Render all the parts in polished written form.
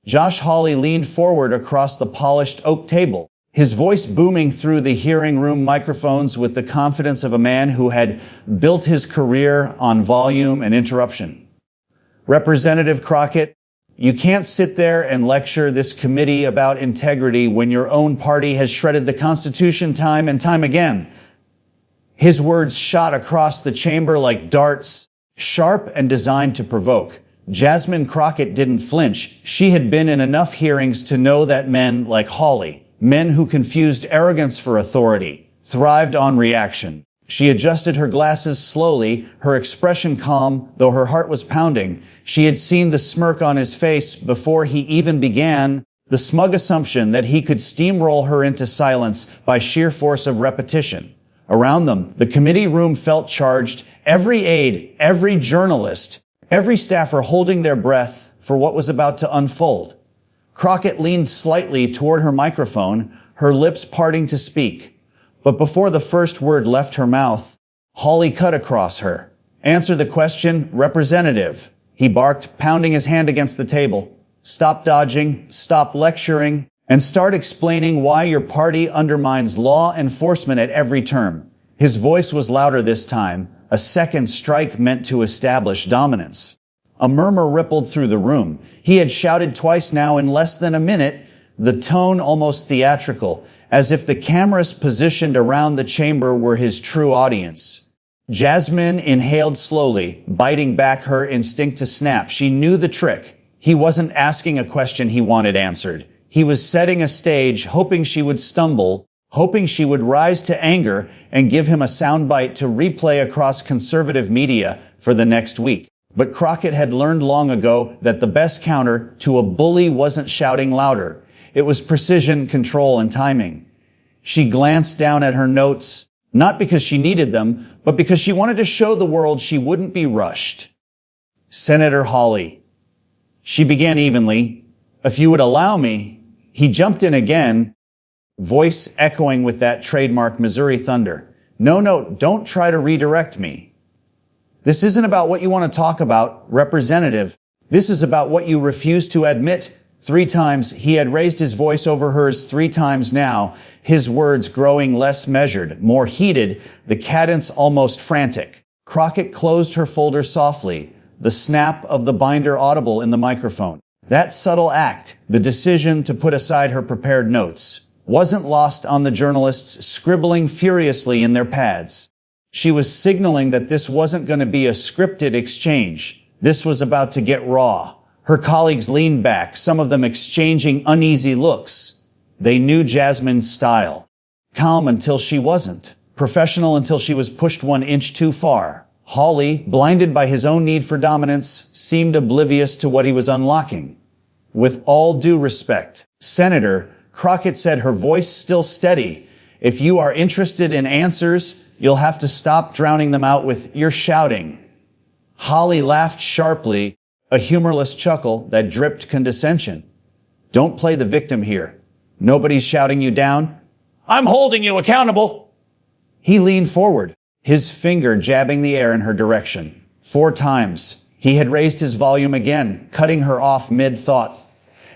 Josh Hawley leaned forward across the polished oak table, his voice booming through the hearing room microphones with the confidence of a man who had built his career on volume and interruption. Representative Crockett, you can't sit there and lecture this committee about integrity when your own party has shredded the Constitution time and time again. His words shot across the chamber like darts, sharp and designed to provoke. Jasmine Crockett didn't flinch. She had been in enough hearings to know that men like Hawley, men who confused arrogance for authority, thrived on reaction. She adjusted her glasses slowly, her expression calm, though her heart was pounding. She had seen the smirk on his face before he even began, the smug assumption that he could steamroll her into silence by sheer force of repetition. Around them, the committee room felt charged, every aide, every journalist, every staffer holding their breath for what was about to unfold. Crockett leaned slightly toward her microphone, her lips parting to speak. But before the first word left her mouth, Hawley cut across her. Answer the question, Representative, he barked, pounding his hand against the table. Stop dodging, stop lecturing, and start explaining why your party undermines law enforcement at every turn. His voice was louder this time, a second strike meant to establish dominance. A murmur rippled through the room. He had shouted twice now in less than a minute, the tone almost theatrical, as if the cameras positioned around the chamber were his true audience. Jasmine inhaled slowly, biting back her instinct to snap. She knew the trick. He wasn't asking a question he wanted answered. He was setting a stage, hoping she would stumble, hoping she would rise to anger and give him a soundbite to replay across conservative media for the next week. But Crockett had learned long ago that the best counter to a bully wasn't shouting louder. It was precision, control, and timing. She glanced down at her notes, not because she needed them, but because she wanted to show the world she wouldn't be rushed. Senator Hawley. She began evenly. If you would allow me. He jumped in again, voice echoing with that trademark Missouri thunder. No, don't try to redirect me. This isn't about what you want to talk about, Representative. This is about what you refuse to admit. 3 times, he had raised his voice over hers 3 times now, his words growing less measured, more heated, the cadence almost frantic. Crockett closed her folder softly, the snap of the binder audible in the microphone. That subtle act, the decision to put aside her prepared notes, wasn't lost on the journalists scribbling furiously in their pads. She was signaling that this wasn't going to be a scripted exchange. This was about to get raw. Her colleagues leaned back, some of them exchanging uneasy looks. They knew Jasmine's style. Calm until she wasn't. Professional until she was pushed 1 inch too far. Hawley, blinded by his own need for dominance, seemed oblivious to what he was unlocking. With all due respect, Senator, Crockett said, her voice still steady, if you are interested in answers, you'll have to stop drowning them out with your shouting. Hawley laughed sharply, a humorless chuckle that dripped condescension. Don't play the victim here. Nobody's shouting you down. I'm holding you accountable. He leaned forward, his finger jabbing the air in her direction. 4 times. He had raised his volume again, cutting her off mid-thought.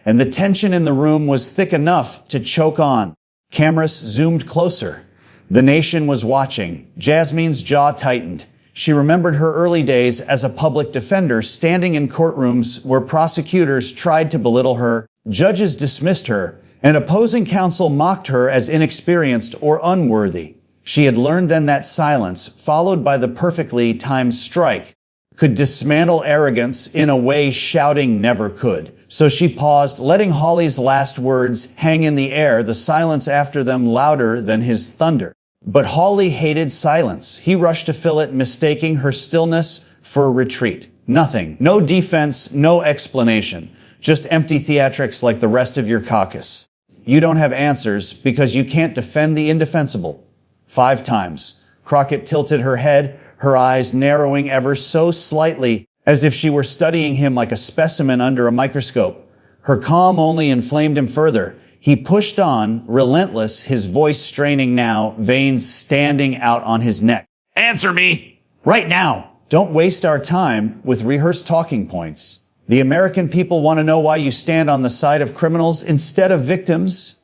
And the tension in the room was thick enough to choke on. Cameras zoomed closer. The nation was watching. Jasmine's jaw tightened. She remembered her early days as a public defender, standing in courtrooms where prosecutors tried to belittle her, judges dismissed her, and opposing counsel mocked her as inexperienced or unworthy. She had learned then that silence, followed by the perfectly timed strike, could dismantle arrogance in a way shouting never could. So she paused, letting Hawley's last words hang in the air, the silence after them louder than his thunder. But Hawley hated silence. He rushed to fill it, mistaking her stillness for a retreat. Nothing. No defense, no explanation. Just empty theatrics like the rest of your caucus. You don't have answers because you can't defend the indefensible. 5 times. Crockett tilted her head, her eyes narrowing ever so slightly, as if she were studying him like a specimen under a microscope. Her calm only inflamed him further. He pushed on, relentless, his voice straining now, veins standing out on his neck. Answer me! Right now! Don't waste our time with rehearsed talking points. The American people want to know why you stand on the side of criminals instead of victims.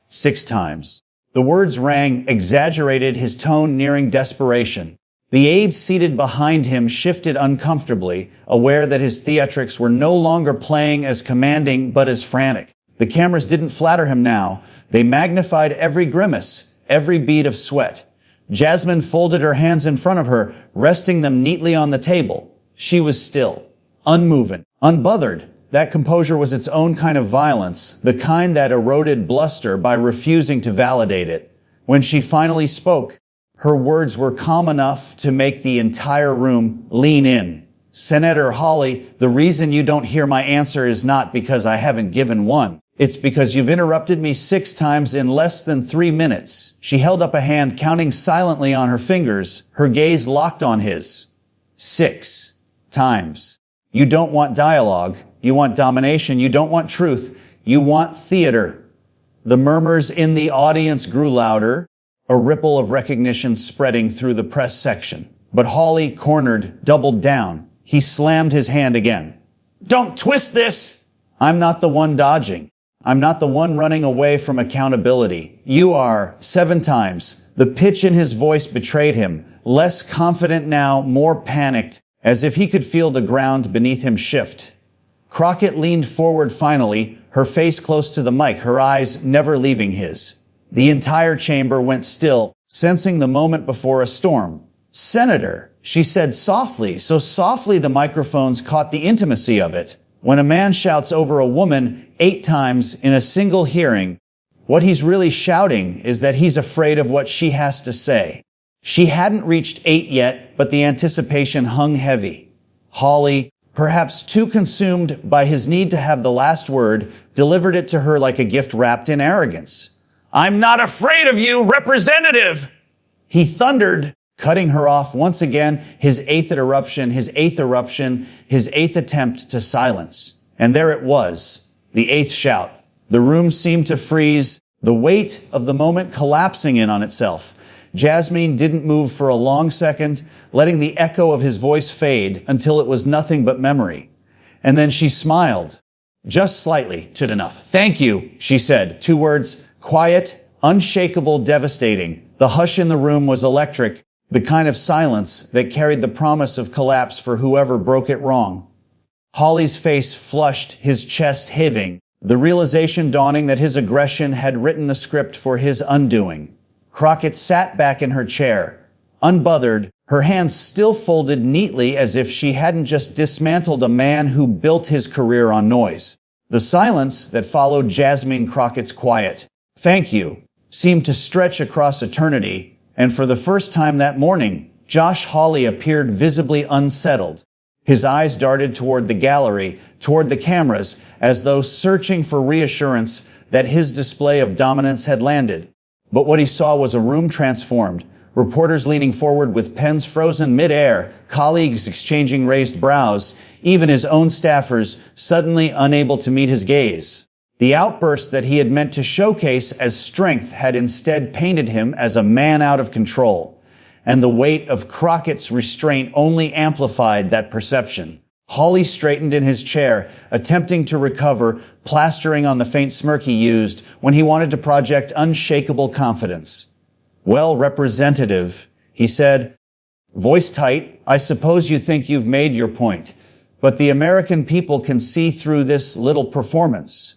6 times. The words rang, exaggerated, his tone nearing desperation. The aides seated behind him shifted uncomfortably, aware that his theatrics were no longer playing as commanding but as frantic. The cameras didn't flatter him now. They magnified every grimace, every bead of sweat. Jasmine folded her hands in front of her, resting them neatly on the table. She was still, unmoving, unbothered. That composure was its own kind of violence, the kind that eroded bluster by refusing to validate it. When she finally spoke, her words were calm enough to make the entire room lean in. Senator Hawley, the reason you don't hear my answer is not because I haven't given one. It's because you've interrupted me 6 times in less than 3 minutes. She held up a hand, counting silently on her fingers, her gaze locked on his. 6 times. You don't want dialogue. You want domination. You don't want truth. You want theater. The murmurs in the audience grew louder, a ripple of recognition spreading through the press section. But Hawley, cornered, doubled down. He slammed his hand again. Don't twist this! I'm not the one dodging. I'm not the one running away from accountability. You are. 7 times. The pitch in his voice betrayed him. Less confident now, more panicked, as if he could feel the ground beneath him shift. Crockett leaned forward finally, her face close to the mic, her eyes never leaving his. The entire chamber went still, sensing the moment before a storm. Senator, she said softly, so softly the microphones caught the intimacy of it. When a man shouts over a woman 8 times in a single hearing, what he's really shouting is that he's afraid of what she has to say. She hadn't reached 8 yet, but the anticipation hung heavy. Hawley, perhaps too consumed by his need to have the last word, delivered it to her like a gift wrapped in arrogance. I'm not afraid of you, Representative! He thundered, cutting her off once again, his 8th interruption, his 8th eruption, his 8th attempt to silence. And there it was, the 8th shout. The room seemed to freeze, the weight of the moment collapsing in on itself. Jasmine didn't move for a long second, letting the echo of his voice fade until it was nothing but memory. And then she smiled, just slightly, good enough. Thank you, she said, 2 words, quiet, unshakable, devastating. The hush in the room was electric, the kind of silence that carried the promise of collapse for whoever broke it wrong. Hawley's face flushed, his chest heaving, the realization dawning that his aggression had written the script for his undoing. Crockett sat back in her chair, unbothered, her hands still folded neatly as if she hadn't just dismantled a man who built his career on noise. The silence that followed Jasmine Crockett's quiet, "Thank you," seemed to stretch across eternity, and for the first time that morning, Josh Hawley appeared visibly unsettled. His eyes darted toward the gallery, toward the cameras, as though searching for reassurance that his display of dominance had landed. But what he saw was a room transformed, reporters leaning forward with pens frozen mid-air, colleagues exchanging raised brows, even his own staffers suddenly unable to meet his gaze. The outburst that he had meant to showcase as strength had instead painted him as a man out of control, and the weight of Crockett's restraint only amplified that perception. Hawley straightened in his chair, attempting to recover, plastering on the faint smirk he used when he wanted to project unshakable confidence. Well, Representative, he said, voice tight, I suppose you think you've made your point, but the American people can see through this little performance.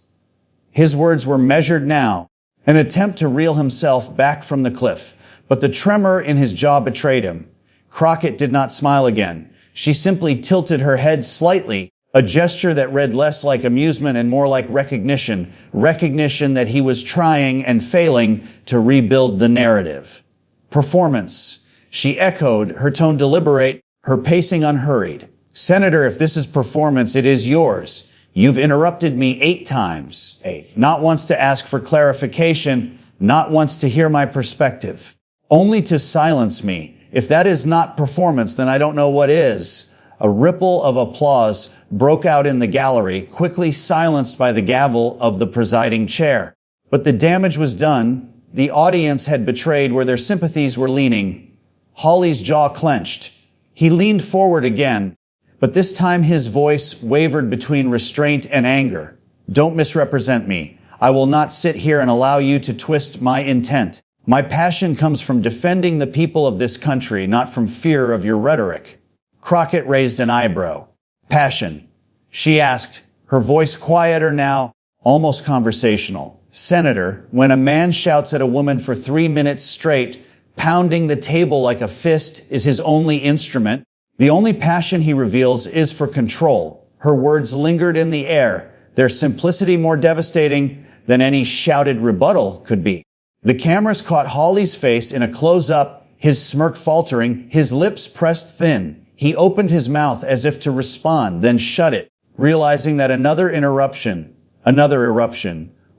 His words were measured now, an attempt to reel himself back from the cliff, but the tremor in his jaw betrayed him. Crockett did not smile again. She simply tilted her head slightly, a gesture that read less like amusement and more like recognition that he was trying and failing to rebuild the narrative. Performance, she echoed, her tone deliberate, her pacing unhurried. Senator, if this is performance, it is yours. You've interrupted me 8 times. 8. Not once to ask for clarification, not once to hear my perspective. Only to silence me. If that is not performance, then I don't know what is. A ripple of applause broke out in the gallery, quickly silenced by the gavel of the presiding chair. But the damage was done. The audience had betrayed where their sympathies were leaning. Hawley's jaw clenched. He leaned forward again, But this time his voice wavered between restraint and anger. "Don't misrepresent me. I will not sit here and allow you to twist my intent. My passion comes from defending the people of this country, not from fear of your rhetoric." Crockett raised an eyebrow. "Passion?" she asked, her voice quieter now, almost conversational. "Senator, when a man shouts at a woman for 3 minutes straight, pounding the table like a fist is his only instrument, the only passion he reveals is for control." Her words lingered in the air, their simplicity more devastating than any shouted rebuttal could be. The cameras caught Hawley's face in a close-up, his smirk faltering, his lips pressed thin. He opened his mouth as if to respond, then shut it, realizing that another eruption,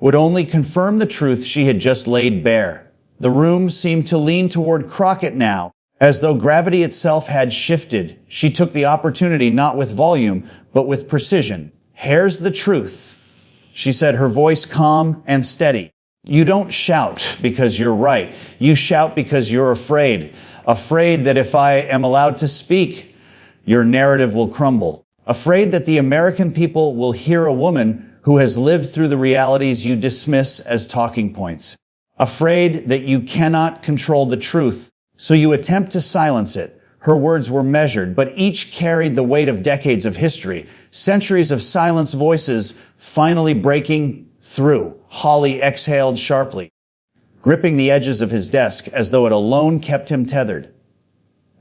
would only confirm the truth she had just laid bare. The room seemed to lean toward Crockett now, as though gravity itself had shifted. She took the opportunity not with volume, but with precision. "Here's the truth," she said, her voice calm and steady. "You don't shout because you're right. You shout because you're afraid. Afraid that if I am allowed to speak, your narrative will crumble. Afraid that the American people will hear a woman who has lived through the realities you dismiss as talking points. Afraid that you cannot control the truth, so you attempt to silence it." Her words were measured, but each carried the weight of decades of history, centuries of silenced voices finally breaking through. Hawley exhaled sharply, gripping the edges of his desk as though it alone kept him tethered.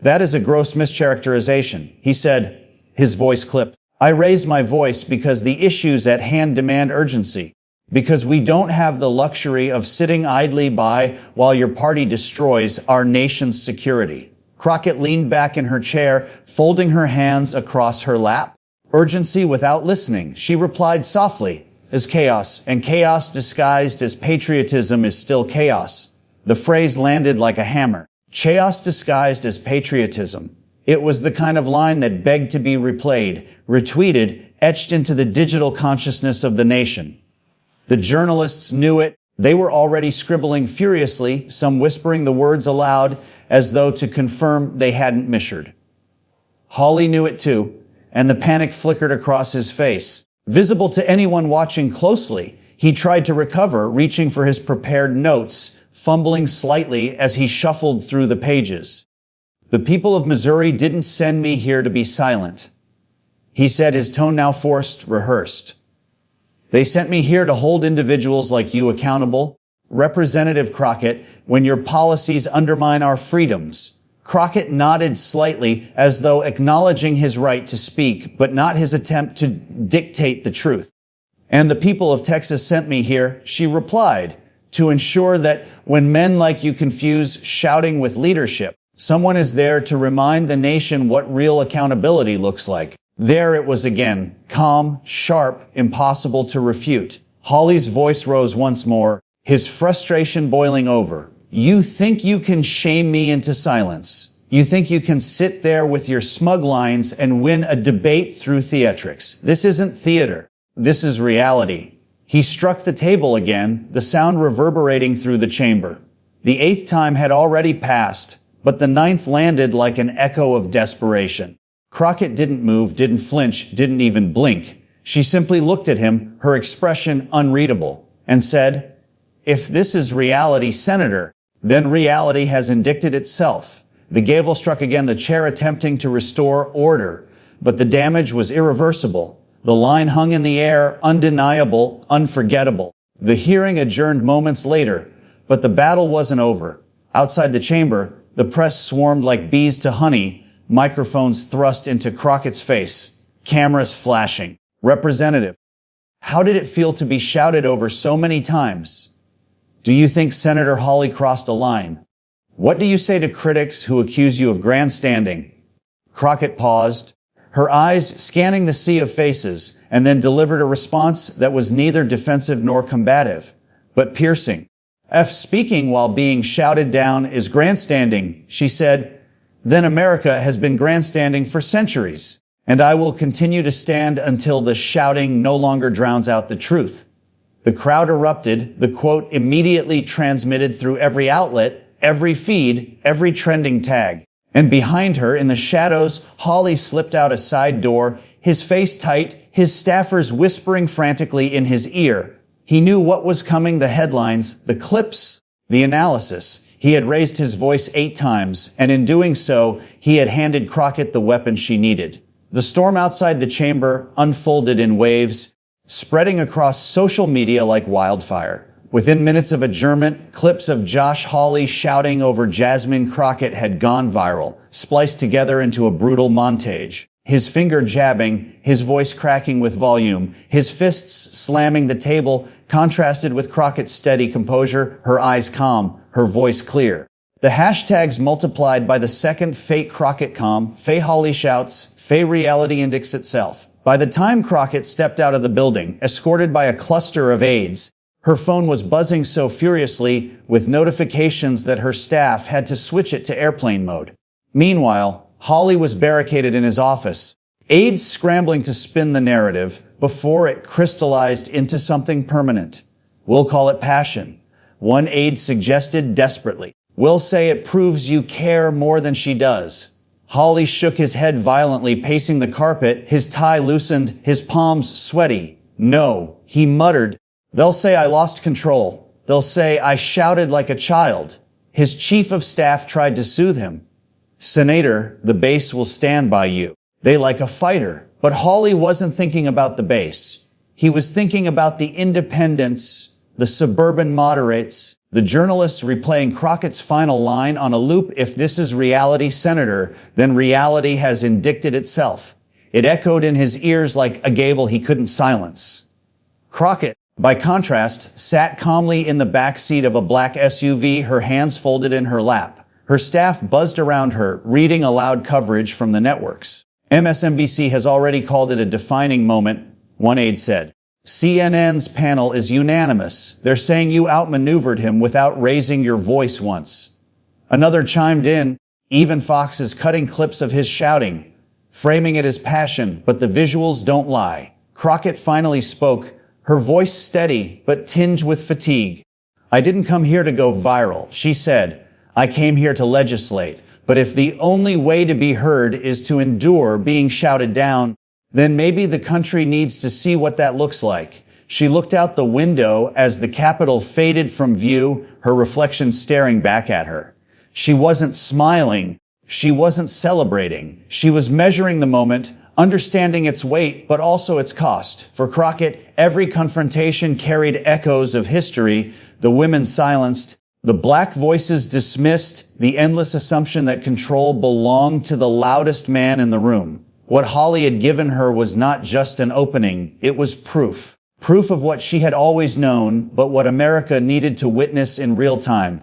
"That is a gross mischaracterization," he said, his voice clipped. "I raise my voice because the issues at hand demand urgency, because we don't have the luxury of sitting idly by while your party destroys our nation's security." Crockett leaned back in her chair, folding her hands across her lap. "Urgency without listening," she replied softly, "is chaos, and chaos disguised as patriotism is still chaos." The phrase landed like a hammer. Chaos disguised as patriotism. It was the kind of line that begged to be replayed, retweeted, etched into the digital consciousness of the nation. The journalists knew it. They were already scribbling furiously, some whispering the words aloud as though to confirm they hadn't misheard. Hawley knew it too, and the panic flickered across his face. Visible to anyone watching closely, he tried to recover, reaching for his prepared notes, fumbling slightly as he shuffled through the pages. "The people of Missouri didn't send me here to be silent," he said, his tone now forced, rehearsed. "They sent me here to hold individuals like you accountable. Representative Crockett, when your policies undermine our freedoms." Crockett nodded slightly as though acknowledging his right to speak, but not his attempt to dictate the truth. "And the people of Texas sent me here," she replied, "to ensure that when men like you confuse shouting with leadership, someone is there to remind the nation what real accountability looks like." There it was again, calm, sharp, impossible to refute. Hawley's voice rose once more, his frustration boiling over. "You think you can shame me into silence. You think you can sit there with your smug lines and win a debate through theatrics. This isn't theater. This is reality." He struck the table again, the sound reverberating through the chamber. The 8th time had already passed, but the 9th landed like an echo of desperation. Crockett didn't move, didn't flinch, didn't even blink. She simply looked at him, her expression unreadable, and said, "If this is reality, Senator, then reality has indicted itself." The gavel struck again, the chair attempting to restore order, but the damage was irreversible. The line hung in the air, undeniable, unforgettable. The hearing adjourned moments later, but the battle wasn't over. Outside the chamber, the press swarmed like bees to honey, microphones thrust into Crockett's face, cameras flashing. "Representative, how did it feel to be shouted over so many times? Do you think Senator Hawley crossed a line? What do you say to critics who accuse you of grandstanding?" Crockett paused, her eyes scanning the sea of faces, and then delivered a response that was neither defensive nor combative, but piercing. "Speaking while being shouted down is grandstanding," she said. "Then America has been grandstanding for centuries, and I will continue to stand until the shouting no longer drowns out the truth." The crowd erupted, the quote immediately transmitted through every outlet, every feed, every trending tag. And behind her, in the shadows, Hawley slipped out a side door, his face tight, his staffers whispering frantically in his ear. He knew what was coming, the headlines, the clips, the analysis. He had raised his voice 8 times, and in doing so, he had handed Crockett the weapon she needed. The storm outside the chamber unfolded in waves, spreading across social media like wildfire. Within minutes of adjournment, clips of Josh Hawley shouting over Jasmine Crockett had gone viral, spliced together into a brutal montage. His finger jabbing, his voice cracking with volume, his fists slamming the table, contrasted with Crockett's steady composure, her eyes calm, her voice clear. The hashtags multiplied by the second. Fake Crockett calm, Faye Hawley shouts, Faye reality index itself. By the time Crockett stepped out of the building, escorted by a cluster of aides, her phone was buzzing so furiously with notifications that her staff had to switch it to airplane mode. Meanwhile, Hawley was barricaded in his office, aides scrambling to spin the narrative before it crystallized into something permanent. We'll call it passion. One aide suggested desperately. We'll say it proves you care more than she does. Hawley shook his head violently, pacing the carpet, his tie loosened, his palms sweaty. No, he muttered. They'll say I lost control. They'll say I shouted like a child. His chief of staff tried to soothe him. Senator, the base will stand by you. They like a fighter. But Hawley wasn't thinking about the base. He was thinking about the independents, the suburban moderates, the journalists replaying Crockett's final line on a loop. If this is reality, Senator, then reality has indicted itself. It echoed in his ears like a gabble he couldn't silence. Crockett, by contrast, sat calmly in the back seat of a black SUV, her hands folded in her lap. Her staff buzzed around her, reading aloud coverage from the networks. MSNBC has already called it a defining moment, one aide said. CNN's panel is unanimous. They're saying you outmaneuvered him without raising your voice once. Another chimed in. Even Fox is cutting clips of his shouting, framing it as passion, but the visuals don't lie. Crockett finally spoke, her voice steady but tinged with fatigue. I didn't come here to go viral, she said. I came here to legislate. But if the only way to be heard is to endure being shouted down, then maybe the country needs to see what that looks like. She looked out the window as the Capitol faded from view, her reflection staring back at her. She wasn't smiling. She wasn't celebrating. She was measuring the moment, understanding its weight, but also its cost. For Crockett, every confrontation carried echoes of history, the women silenced, the black voices dismissed, the endless assumption that control belonged to the loudest man in the room. What Hawley had given her was not just an opening, it was proof. Proof of what she had always known, but what America needed to witness in real time.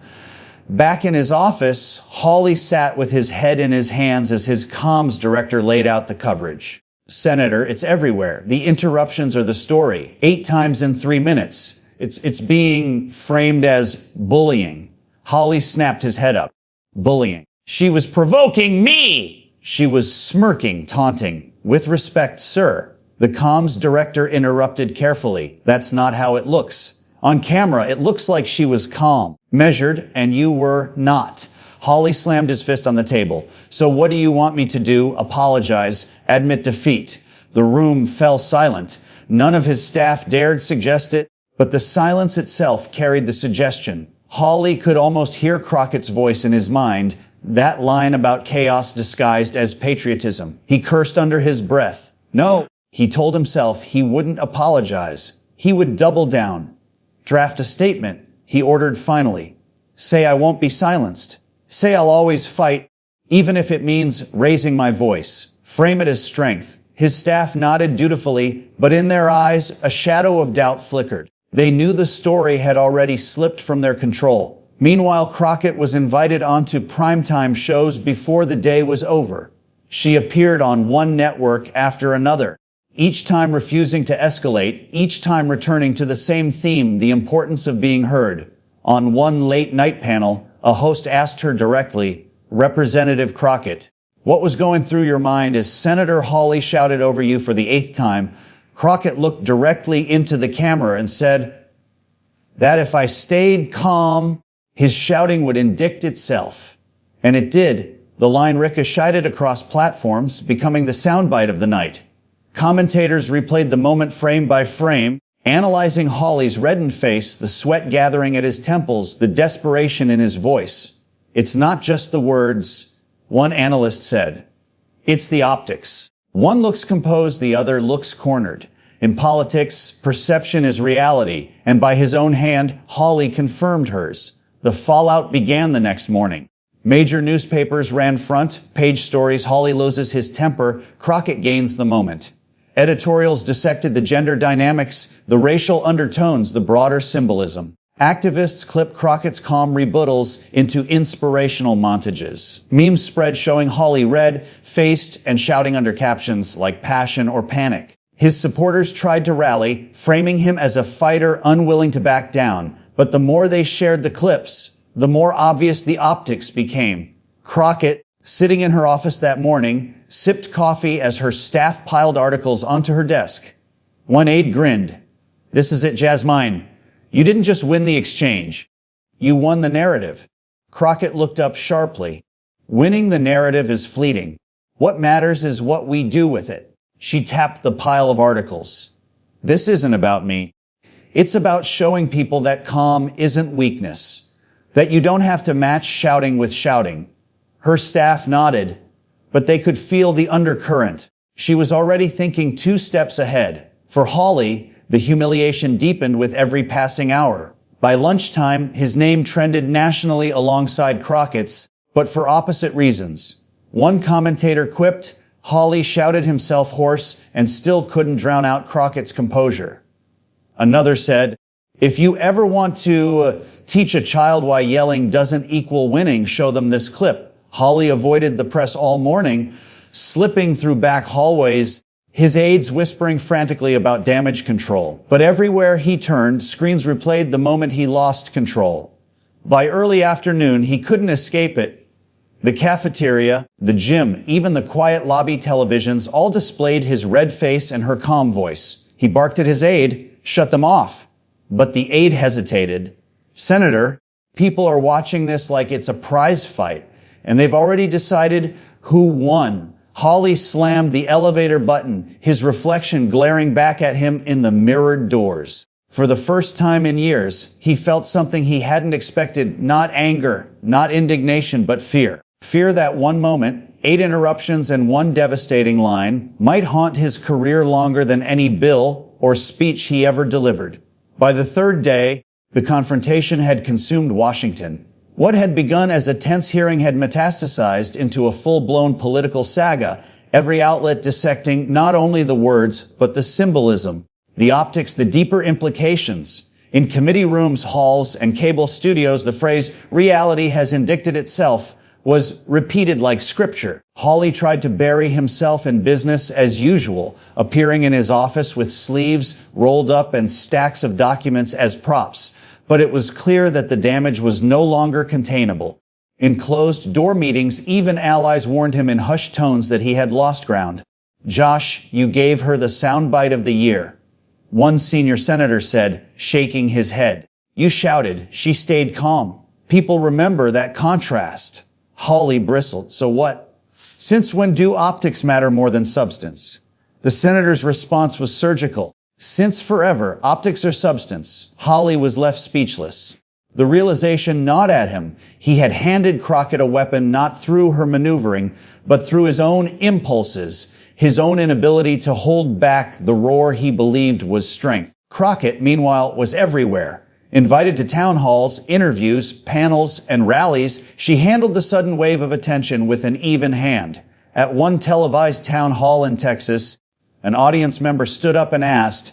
Back in his office, Hawley sat with his head in his hands as his comms director laid out the coverage. Senator, it's everywhere. The interruptions are the story. 8 times in 3 minutes. It's being framed as bullying. Hawley snapped his head up. Bullying. She was provoking me! She was smirking, taunting. With respect, sir. The comms director interrupted carefully. That's not how it looks. On camera, it looks like she was calm, measured, and you were not. Hawley slammed his fist on the table. So what do you want me to do? Apologize, admit defeat. The room fell silent. None of his staff dared suggest it, but the silence itself carried the suggestion. Hawley could almost hear Crockett's voice in his mind, that line about chaos disguised as patriotism. He cursed under his breath. No, he told himself he wouldn't apologize. He would double down. Draft a statement, he ordered finally. Say I won't be silenced. Say I'll always fight, even if it means raising my voice. Frame it as strength. His staff nodded dutifully, but in their eyes, a shadow of doubt flickered. They knew the story had already slipped from their control. Meanwhile, Crockett was invited onto primetime shows before the day was over. She appeared on one network after another, each time refusing to escalate, each time returning to the same theme, the importance of being heard. On one late-night panel, a host asked her directly, Representative Crockett, what was going through your mind as Senator Hawley shouted over you for the 8th time? Crockett looked directly into the camera and said that if I stayed calm, his shouting would indict itself. And it did. The line ricocheted across platforms, becoming the soundbite of the night. Commentators replayed the moment frame by frame, analyzing Hawley's reddened face, the sweat gathering at his temples, the desperation in his voice. "It's not just the words," one analyst said. "It's the optics. One looks composed, the other looks cornered. In politics, perception is reality, and by his own hand, Hawley confirmed hers. The fallout began the next morning. Major newspapers ran front-page stories. Hawley loses his temper, Crockett gains the moment. Editorials dissected the gender dynamics, the racial undertones, the broader symbolism. Activists clipped Crockett's calm rebuttals into inspirational montages. Memes spread showing Hawley red-faced and shouting under captions like passion or panic. His supporters tried to rally, framing him as a fighter unwilling to back down. But the more they shared the clips, the more obvious the optics became. Crockett, sitting in her office that morning, sipped coffee as her staff piled articles onto her desk. One aide grinned. "This is it, Jasmine. You didn't just win the exchange. You won the narrative." Crockett looked up sharply. "Winning the narrative is fleeting. What matters is what we do with it." She tapped the pile of articles. "This isn't about me. It's about showing people that calm isn't weakness, that you don't have to match shouting with shouting." Her staff nodded, but they could feel the undercurrent. She was already thinking 2 steps ahead. For Hawley, the humiliation deepened with every passing hour. By lunchtime, his name trended nationally alongside Crockett's, but for opposite reasons. One commentator quipped, Hawley shouted himself hoarse and still couldn't drown out Crockett's composure. Another said, "If you ever want to teach a child why yelling doesn't equal winning, show them this clip." Hawley avoided the press all morning, slipping through back hallways, his aides whispering frantically about damage control. But everywhere he turned, screens replayed the moment he lost control. By early afternoon, he couldn't escape it. The cafeteria, the gym, even the quiet lobby televisions all displayed his red face and her calm voice. He barked at his aide, "Shut them off." But the aide hesitated. "Senator, people are watching this like it's a prize fight, and they've already decided who won." Hawley slammed the elevator button, his reflection glaring back at him in the mirrored doors. For the first time in years, he felt something he hadn't expected, not anger, not indignation, but fear. Fear that one moment, 8 interruptions and 1 devastating line, might haunt his career longer than any bill or speech he ever delivered. By the 3rd day, the confrontation had consumed Washington. What had begun as a tense hearing had metastasized into a full-blown political saga, every outlet dissecting not only the words, but the symbolism, the optics, the deeper implications. In committee rooms, halls, and cable studios, the phrase, "reality has indicted itself," was repeated like scripture. Hawley tried to bury himself in business as usual, appearing in his office with sleeves rolled up and stacks of documents as props. But it was clear that the damage was no longer containable. In closed-door meetings, even allies warned him in hushed tones that he had lost ground. "Josh, you gave her the soundbite of the year," one senior senator said, shaking his head. "You shouted. She stayed calm. People remember that contrast." Hawley bristled. "So what? Since when do optics matter more than substance?" The senator's response was surgical. "Since forever, optics are substance." Hawley was left speechless. The realization gnawed at him. He had handed Crockett a weapon not through her maneuvering, but through his own impulses, his own inability to hold back the roar he believed was strength. Crockett, meanwhile, was everywhere. Invited to town halls, interviews, panels, and rallies, she handled the sudden wave of attention with an even hand. At one televised town hall in Texas, an audience member stood up and asked,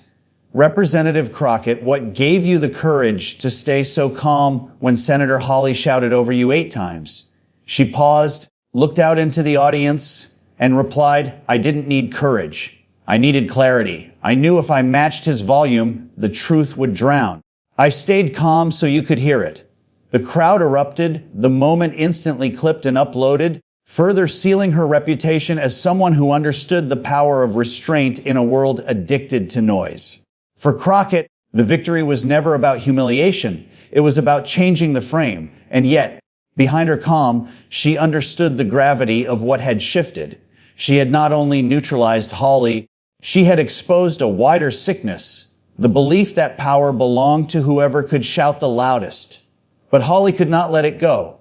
"Representative Crockett, what gave you the courage to stay so calm when Senator Hawley shouted over you 8 times?" She paused, looked out into the audience, and replied, "I didn't need courage. I needed clarity. I knew if I matched his volume, the truth would drown. I stayed calm so you could hear it." The crowd erupted, the moment instantly clipped and uploaded, further sealing her reputation as someone who understood the power of restraint in a world addicted to noise. For Crockett, the victory was never about humiliation. It was about changing the frame. And yet, Behind her calm, she understood the gravity of what had shifted. She had not only neutralized Hawley, she had exposed a wider sickness, the belief that power belonged to whoever could shout the loudest. But Hawley could not let it go.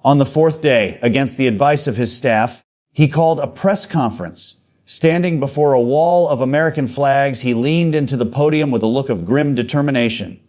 On the fourth day, against the advice of his staff, he called a press conference. Standing before a wall of American flags, he leaned into the podium with a look of grim determination.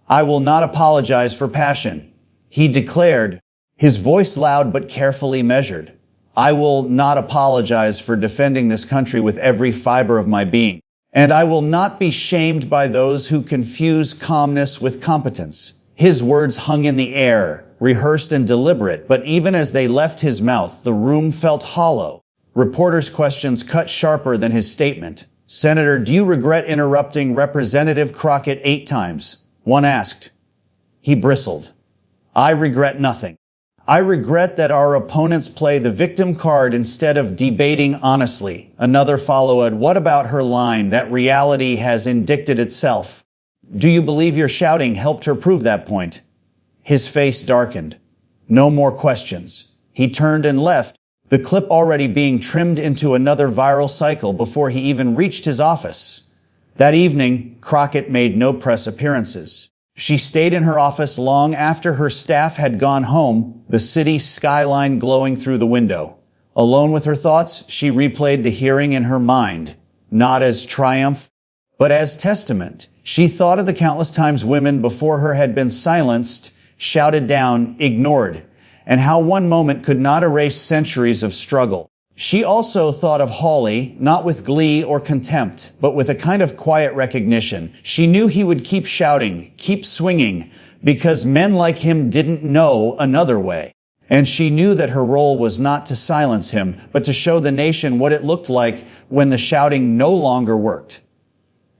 "I will not apologize for passion," he declared, his voice loud but carefully measured. "I will not apologize for defending this country with every fiber of my being. And I will not be shamed by those who confuse calmness with competence." His words hung in the air, rehearsed and deliberate, but even as they left his mouth, the room felt hollow. Reporters' questions cut sharper than his statement. "Senator, do you regret interrupting Representative Crockett 8 times? One asked. He bristled. "I regret nothing. I regret that our opponents play the victim card instead of debating honestly." Another followed, "What about her line that reality has indicted itself? Do you believe your shouting helped her prove that point?" His face darkened. No more questions. He turned and left, the clip already being trimmed into another viral cycle before he even reached his office. That evening, Crockett made no press appearances. She stayed in her office long after her staff had gone home, the city skyline glowing through the window. Alone with her thoughts, she replayed the hearing in her mind, not as triumph, but as testament. She thought of the countless times women before her had been silenced, shouted down, ignored, and how one moment could not erase centuries of struggle. She also thought of Hawley, not with glee or contempt, but with a kind of quiet recognition. She knew he would keep shouting, keep swinging, because men like him didn't know another way. And she knew that her role was not to silence him, but to show the nation what it looked like when the shouting no longer worked.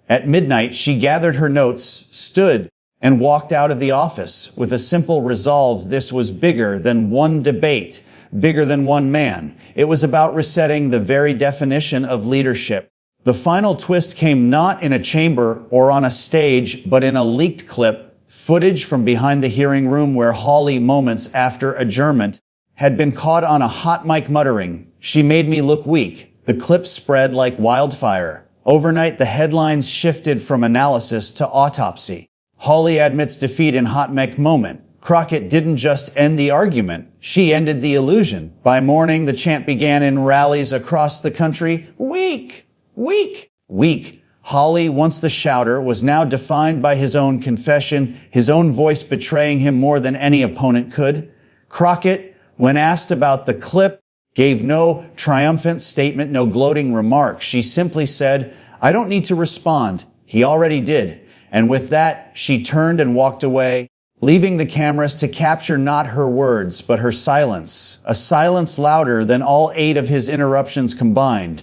At midnight, she gathered her notes, stood, and walked out of the office with a simple resolve. This was bigger than one debate, bigger than one man. It was about resetting the very definition of leadership. The final twist came not in a chamber or on a stage, but in a leaked clip, footage from behind the hearing room where Hawley, moments after adjournment, had been caught on a hot mic muttering, "She made me look weak." The clip spread like wildfire. Overnight, the headlines shifted from analysis to autopsy. Hawley admits defeat in hot mic moment. Crockett didn't just end the argument, she ended the illusion. By morning, the chant began in rallies across the country. Weak! Weak! Weak! Hawley, once the shouter, was now defined by his own confession, his own voice betraying him more than any opponent could. Crockett, when asked about the clip, gave no triumphant statement, no gloating remark. She simply said, "I don't need to respond. He already did." And with that, she turned and walked away, leaving the cameras to capture not her words, but her silence, a silence louder than all 8 of his interruptions combined.